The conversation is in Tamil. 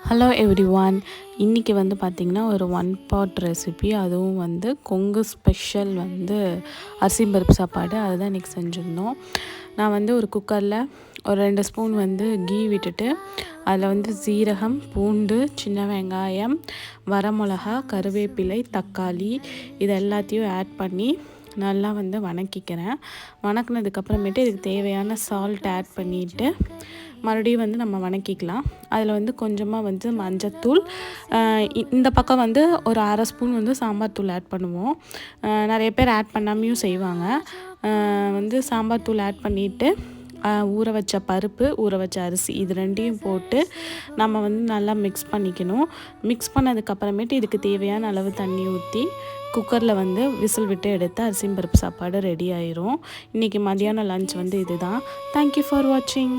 Hello everyone. இன்றைக்கி வந்து பார்த்திங்கன்னா ஒரு ஒன் பாட் ரெசிபி, அதுவும் வந்து கொங்கு ஸ்பெஷல் வந்து அரிசி பருப்பு சாப்பாடு. அதுதான் இன்றைக்கி செஞ்சுருந்தோம். நான் வந்து ஒரு குக்கரில் ஒரு 2 ஸ்பூன் வந்து கீ விட்டுட்டு அதில் வந்து சீரகம், பூண்டு, சின்ன வெங்காயம், வரமிளகா, கருவேப்பிலை, தக்காளி இது எல்லாத்தையும் ஆட் பண்ணி நல்லா வந்து வணக்கிக்கிறேன். வணக்கினதுக்கப்புறமேட்டு இதுக்கு தேவையான சால்ட் ஆட் பண்ணிவிட்டு மறுபடியும் வந்து நம்ம வணக்கிக்கலாம். அதில் வந்து கொஞ்சமாக வந்து மஞ்சத்தூள், இந்த பக்கம் வந்து ஒரு அரை ஸ்பூன் வந்து சாம்பார் தூள் ஆட் பண்ணுவோம். நிறைய பேர் ஆட் பண்ணாமையும் செய்வாங்க. வந்து சாம்பார் தூள் ஆட் பண்ணிவிட்டு ஊற வச்ச பருப்பு, ஊற வச்ச அரிசி இது ரெண்டையும் போட்டு நம்ம வந்து நல்லா மிக்ஸ் பண்ணிக்கணும். மிக்ஸ் பண்ணதுக்கப்புறமேட்டு இதுக்கு தேவையான அளவு தண்ணி ஊற்றி குக்கரில் வந்து விசில் விட்டு எடுத்து அரிசி பருப்பு சாப்பாடு ரெடி ஆயிரும். இன்றைக்கி மதியானம் லன்ச் வந்து இதுதான். தேங்க்யூ ஃபார் வாட்சிங்.